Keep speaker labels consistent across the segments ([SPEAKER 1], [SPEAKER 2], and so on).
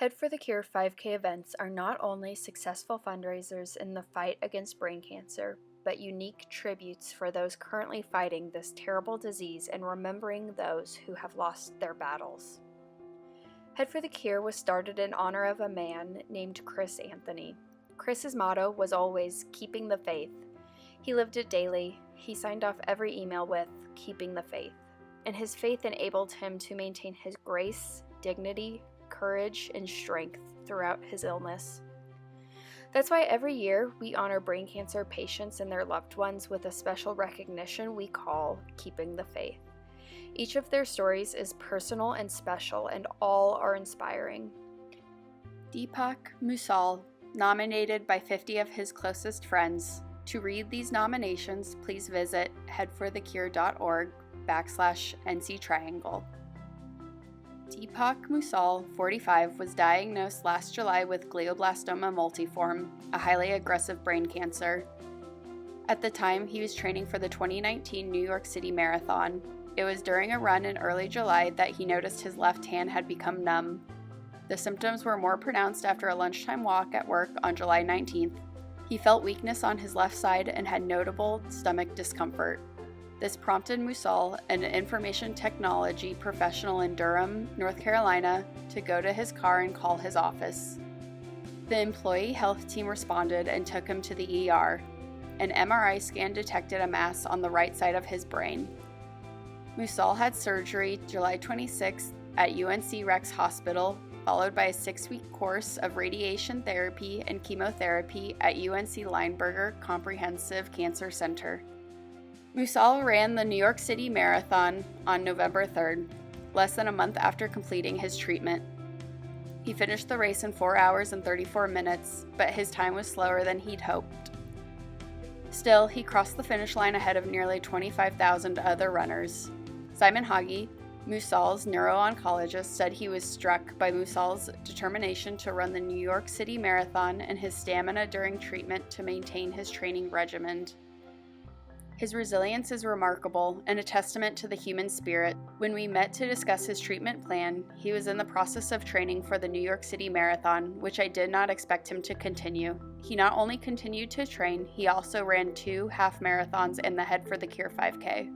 [SPEAKER 1] Head for the Cure 5K events are not only successful fundraisers in the fight against brain cancer, but unique tributes for those currently fighting this terrible disease and remembering those who have lost their battles. Head for the Cure was started in honor of a man named Chris Anthony. Chris's motto was always keeping the faith. He lived it daily. He signed off every email with keeping the faith, and his faith enabled him to maintain his grace, dignity, courage, and strength throughout his illness. That's why every year we honor brain cancer patients and their loved ones with a special recognition we call Keeping the Faith. Each of their stories is personal and special, and all are inspiring. Deepak Mussal, nominated by 50 of his closest friends. To read these nominations, please visit headforthecure.org/NC Triangle. Deepak Mussal, 45, was diagnosed last July with glioblastoma multiforme, a highly aggressive brain cancer. At the time, he was training for the 2019 New York City Marathon. It was during a run in early July that he noticed his left hand had become numb. The symptoms were more pronounced after a lunchtime walk at work on July 19th. He felt weakness on his left side and had notable stomach discomfort. This prompted Mussal, an information technology professional in Durham, North Carolina, to go to his car and call his office. The employee health team responded and took him to the ER. An MRI scan detected a mass on the right side of his brain. Mussal had surgery July 26th at UNC Rex Hospital, followed by a 6-week course of radiation therapy and chemotherapy at UNC Lineberger Comprehensive Cancer Center. Mussal ran the New York City Marathon on November 3rd, less than a month after completing his treatment. He finished the race in 4 hours and 34 minutes, but his time was slower than he'd hoped. Still, he crossed the finish line ahead of nearly 25,000 other runners. Simon Hagi, Mussal's neuro-oncologist, said he was struck by Mussal's determination to run the New York City Marathon and his stamina during treatment to maintain his training regimen. His resilience is remarkable and a testament to the human spirit. When we met to discuss his treatment plan, he was in the process of training for the New York City Marathon, which I did not expect him to continue. He not only continued to train, he also ran 2 half marathons in the Head for the Cure 5K.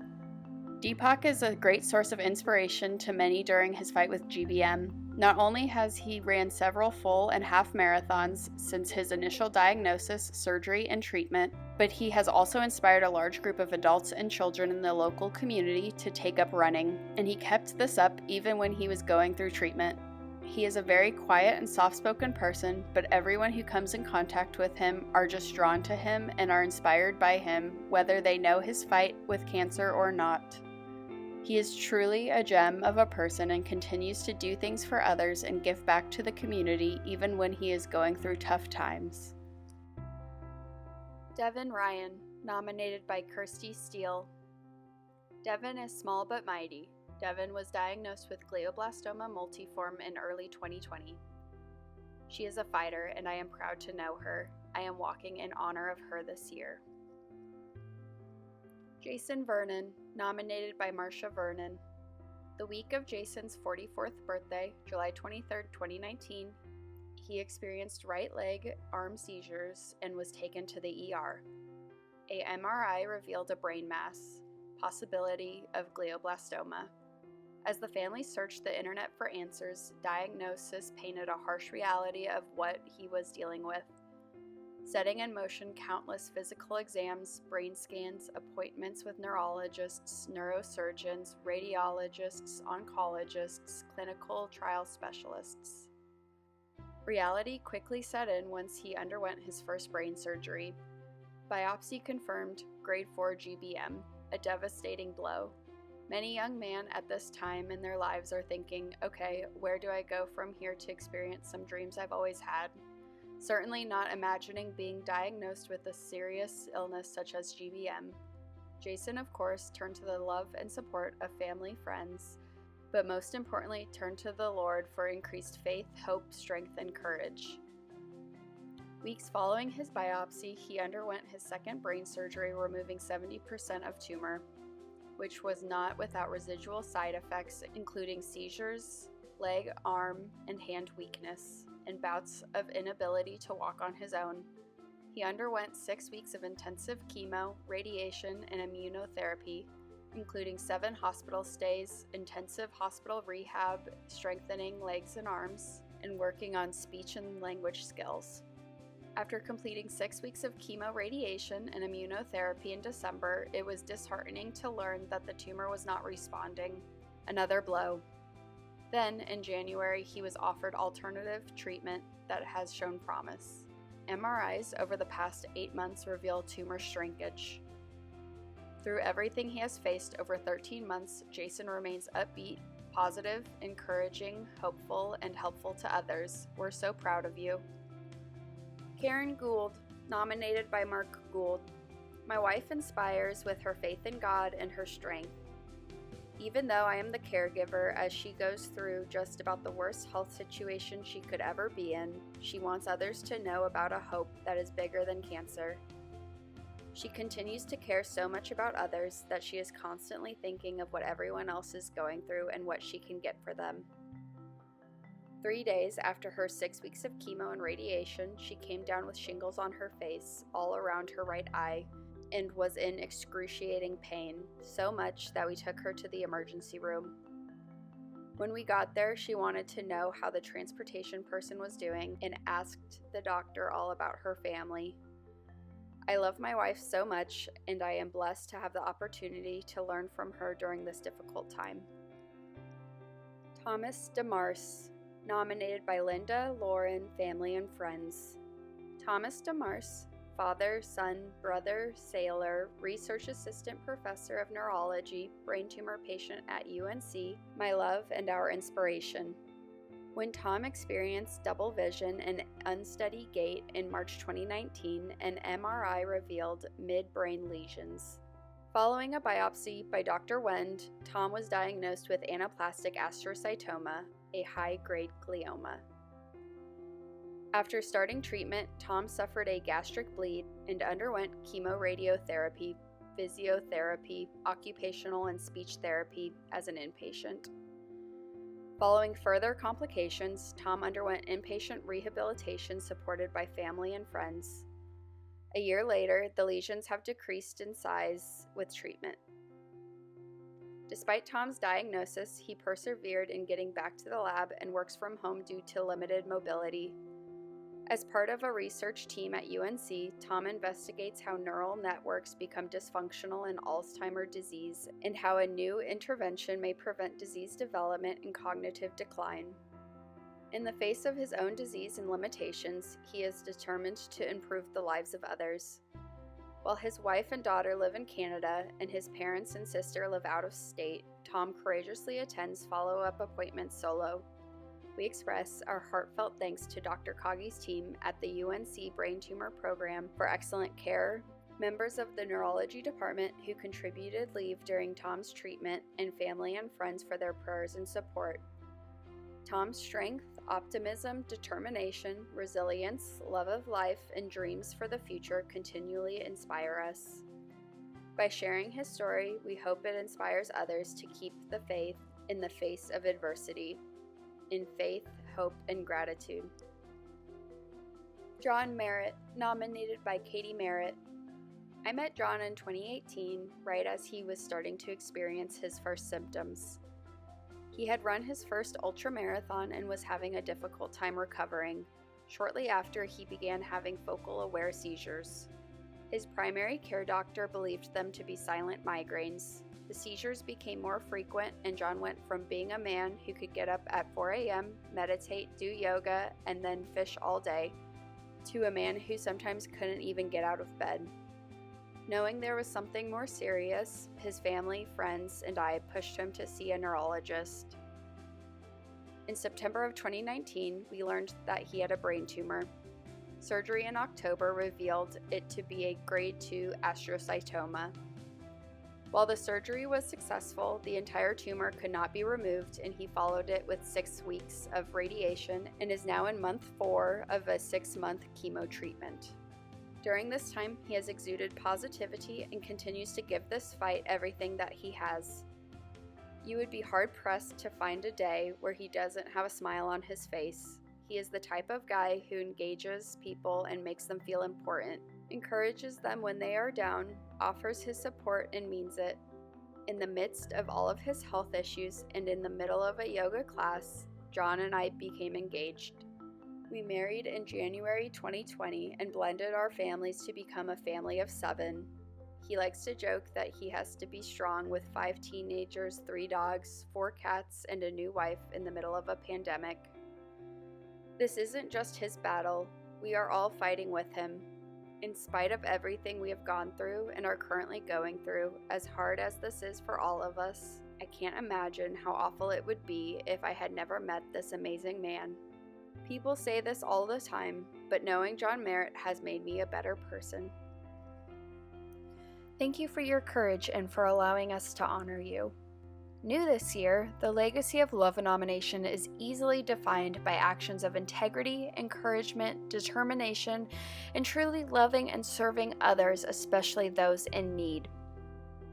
[SPEAKER 1] Deepak is a great source of inspiration to many during his fight with GBM. Not only has he ran several full and half marathons since his initial diagnosis, surgery, and treatment, but he has also inspired a large group of adults and children in the local community to take up running, and he kept this up even when he was going through treatment. He is a very quiet and soft-spoken person, but everyone who comes in contact with him are just drawn to him and are inspired by him, whether they know his fight with cancer or not. He is truly a gem of a person and continues to do things for others and give back to the community even when he is going through tough times. Devin Ryan, nominated by Kirsty Steele. Devin is small but mighty. Devin was diagnosed with glioblastoma multiforme in early 2020. She is a fighter, and I am proud to know her. I am walking in honor of her this year. Jason Vernon, nominated by Marsha Vernon. The week of Jason's 44th birthday, July 23, 2019, he experienced right leg arm seizures and was taken to the ER. A MRI revealed a brain mass, possibility of glioblastoma. As the family searched the internet for answers, diagnosis painted a harsh reality of what he was dealing with, setting in motion countless physical exams, brain scans, appointments with neurologists, neurosurgeons, radiologists, oncologists, clinical trial specialists. Reality quickly set in once he underwent his first brain surgery. Biopsy confirmed grade 4 GBM, a devastating blow. Many young men at this time in their lives are thinking, okay, where do I go from here to experience some dreams I've always had? Certainly not imagining being diagnosed with a serious illness such as GBM. Jason, of course, turned to the love and support of family, friends, but most importantly, turned to the Lord for increased faith, hope, strength, and courage. Weeks following his biopsy, he underwent his second brain surgery, removing 70% of tumor, which was not without residual side effects, including seizures, leg, arm, and hand weakness, and bouts of inability to walk on his own. He underwent 6 weeks of intensive chemo, radiation, and immunotherapy, including 7 hospital stays, intensive hospital rehab, strengthening legs and arms, and working on speech and language skills. After completing 6 weeks of chemo, radiation, and immunotherapy in December, it was disheartening to learn that the tumor was not responding. Another blow. Then, in January, he was offered alternative treatment that has shown promise. MRIs over the past 8 months reveal tumor shrinkage. Through everything he has faced over 13 months, Jason remains upbeat, positive, encouraging, hopeful, and helpful to others. We're so proud of you. Karen Gould, nominated by Mark Gould. My wife inspires with her faith in God and her strength. Even though I am the caregiver as she goes through just about the worst health situation she could ever be in, she wants others to know about a hope that is bigger than cancer. She continues to care so much about others that she is constantly thinking of what everyone else is going through and what she can get for them. 3 days after her 6 weeks of chemo and radiation, she came down with shingles on her face, all around her right eye, and was in excruciating pain, so much that we took her to the emergency room. When we got there, she wanted to know how the transportation person was doing and asked the doctor all about her family. I love my wife so much, and I am blessed to have the opportunity to learn from her during this difficult time. Thomas DeMarce, nominated by Linda, Lauren, family, and friends. Thomas DeMarce, father, son, brother, sailor, research assistant professor of neurology, brain tumor patient at UNC, my love and our inspiration. When Tom experienced double vision and unsteady gait in March 2019, an MRI revealed midbrain lesions. Following a biopsy by Dr. Wend, Tom was diagnosed with anaplastic astrocytoma, a high-grade glioma. After starting treatment, Tom suffered a gastric bleed and underwent chemoradiotherapy, physiotherapy, occupational and speech therapy as an inpatient. Following further complications, Tom underwent inpatient rehabilitation supported by family and friends. A year later, the lesions have decreased in size with treatment. Despite Tom's diagnosis, he persevered in getting back to the lab and works from home due to limited mobility. As part of a research team at UNC, Tom investigates how neural networks become dysfunctional in Alzheimer's disease and how a new intervention may prevent disease development and cognitive decline. In the face of his own disease and limitations, he is determined to improve the lives of others. While his wife and daughter live in Canada and his parents and sister live out of state, Tom courageously attends follow-up appointments solo. We express our heartfelt thanks to Dr. Kaggi's team at the UNC Brain Tumor Program for excellent care, members of the neurology department who contributed leave during Tom's treatment, and family and friends for their prayers and support. Tom's strength, optimism, determination, resilience, love of life, and dreams for the future continually inspire us. By sharing his story, we hope it inspires others to keep the faith in the face of adversity. In faith, hope, and gratitude. John Merritt, nominated by Katie Merritt. I met John in 2018, right as he was starting to experience his first symptoms. He had run his first ultramarathon and was having a difficult time recovering. Shortly after, he began having focal aware seizures. His primary care doctor believed them to be silent migraines. The seizures became more frequent, and John went from being a man who could get up at 4 a.m., meditate, do yoga, and then fish all day, to a man who sometimes couldn't even get out of bed. Knowing there was something more serious, his family, friends, and I pushed him to see a neurologist. In September of 2019, we learned that he had a brain tumor. Surgery in October revealed it to be a grade 2 astrocytoma. While the surgery was successful, the entire tumor could not be removed, and he followed it with 6 weeks of radiation and is now in month 4 of a 6-month chemo treatment. During this time, he has exuded positivity and continues to give this fight everything that he has. You would be hard-pressed to find a day where he doesn't have a smile on his face. He is the type of guy who engages people and makes them feel important, encourages them when they are down, offers his support and means it. In the midst of all of his health issues and in the middle of a yoga class, John and I became engaged. We married in January 2020 and blended our families to become a family of 7. He likes to joke that he has to be strong with 5 teenagers, 3 dogs, 4 cats, and a new wife in the middle of a pandemic. This isn't just his battle. We are all fighting with him. In spite of everything we have gone through and are currently going through, as hard as this is for all of us, I can't imagine how awful it would be if I had never met this amazing man. People say this all the time, but knowing John Merritt has made me a better person. Thank you for your courage and for allowing us to honor you. New this year, the legacy of Love nomination is easily defined by actions of integrity, encouragement, determination, and truly loving and serving others, especially those in need.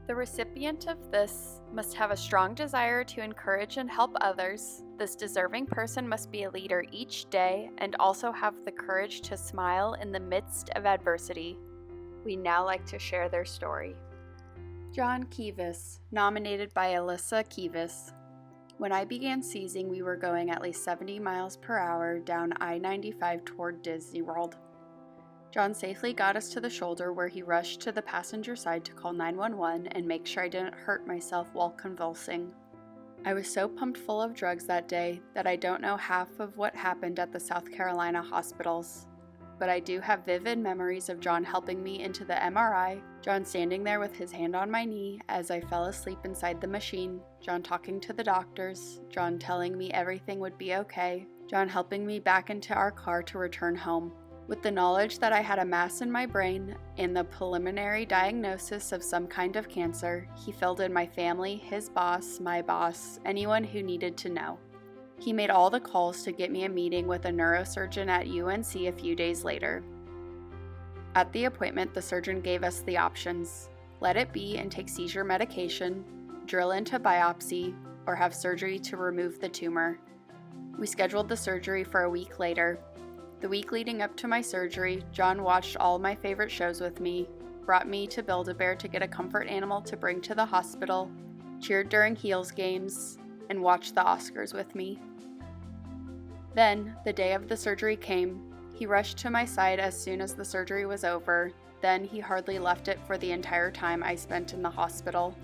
[SPEAKER 1] The recipient of this must have a strong desire to encourage and help others. This deserving person must be a leader each day and also have the courage to smile in the midst of adversity. We now like to share their story. John Kevis, nominated by Alyssa Kevis. When I began seizing, we were going at least 70 miles per hour down I-95 toward Disney World. John safely got us to the shoulder where he rushed to the passenger side to call 911 and make sure I didn't hurt myself while convulsing. I was so pumped full of drugs that day that I don't know half of what happened at the South Carolina hospitals. But I do have vivid memories of John helping me into the MRI, John standing there with his hand on my knee as I fell asleep inside the machine, John talking to the doctors, John telling me everything would be okay, John helping me back into our car to return home. With the knowledge that I had a mass in my brain and the preliminary diagnosis of some kind of cancer, he filled in my family, his boss, my boss, anyone who needed to know. He made all the calls to get me a meeting with a neurosurgeon at UNC a few days later. At the appointment, the surgeon gave us the options: let it be and take seizure medication, drill into biopsy, or have surgery to remove the tumor. We scheduled the surgery for a week later. The week leading up to my surgery, John watched all my favorite shows with me, brought me to Build-A-Bear to get a comfort animal to bring to the hospital, cheered during Heels games, and watched the Oscars with me. Then, the day of the surgery came. He rushed to my side as soon as the surgery was over. Then he hardly left it for the entire time I spent in the hospital.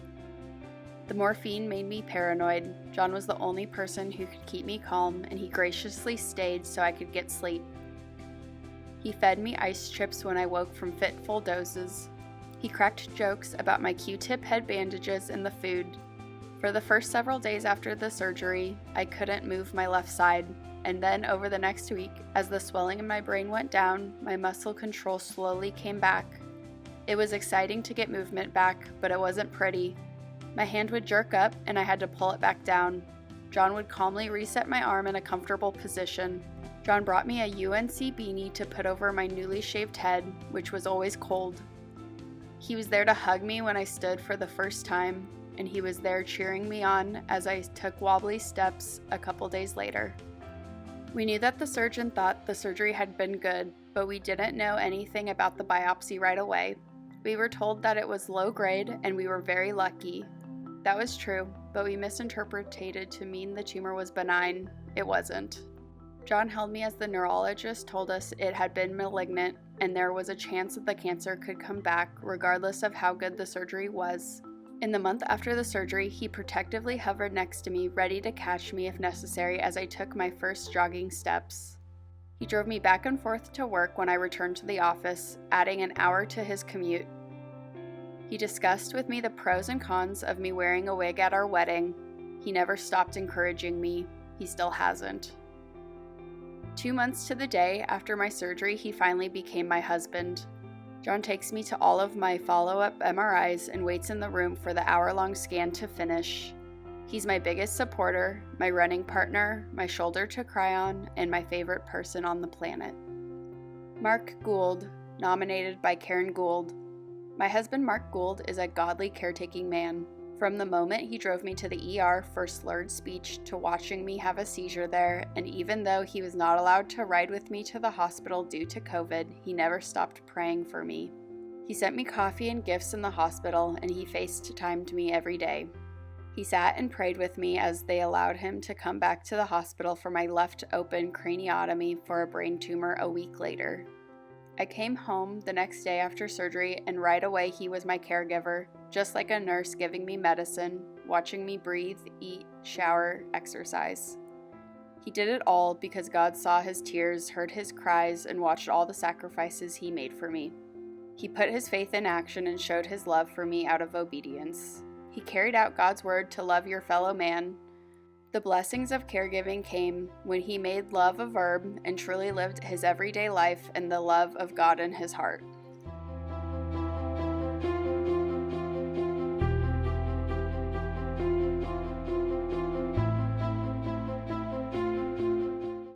[SPEAKER 1] The morphine made me paranoid. John was the only person who could keep me calm, and he graciously stayed so I could get sleep. He fed me ice chips when I woke from fitful doses. He cracked jokes about my Q-tip head bandages and the food. For the first several days after the surgery, I couldn't move my left side, and then over the next week, as the swelling in my brain went down, my muscle control slowly came back. It was exciting to get movement back, but it wasn't pretty. My hand would jerk up, and I had to pull it back down. John would calmly reset my arm in a comfortable position. John brought me a UNC beanie to put over my newly shaved head, which was always cold. He was there to hug me when I stood for the first time, and he was there cheering me on as I took wobbly steps a couple days later. We knew that the surgeon thought the surgery had been good, but we didn't know anything about the biopsy right away. We were told that it was low grade, and we were very lucky. That was true, but we misinterpreted to mean the tumor was benign. It wasn't. John held me as the neurologist told us it had been malignant, and there was a chance that the cancer could come back regardless of how good the surgery was. In the month after the surgery, he protectively hovered next to me, ready to catch me if necessary as I took my first jogging steps. He drove me back and forth to work when I returned to the office, adding an hour to his commute. He discussed with me the pros and cons of me wearing a wig at our wedding. He never stopped encouraging me. He still hasn't. 2 months to the day after my surgery, he finally became my husband. John takes me to all of my follow-up MRIs and waits in the room for the hour-long scan to finish. He's my biggest supporter, my running partner, my shoulder to cry on, and my favorite person on the planet. Mark Gould, nominated by Karen Gould. My husband Mark Gould is a godly caretaking man. From the moment he drove me to the ER for slurred speech to watching me have a seizure there, and even though he was not allowed to ride with me to the hospital due to COVID, he never stopped praying for me. He sent me coffee and gifts in the hospital, and he FaceTimed me every day. He sat and prayed with me as they allowed him to come back to the hospital for my left open craniotomy for a brain tumor a week later. I came home the next day after surgery, and right away he was my caregiver, just like a nurse giving me medicine, watching me breathe, eat, shower, exercise. He did it all because God saw his tears, heard his cries, and watched all the sacrifices he made for me. He put his faith in action and showed his love for me out of obedience. He carried out God's word to love your fellow man. The blessings of caregiving came when he made love a verb and truly lived his everyday life and the love of God in his heart.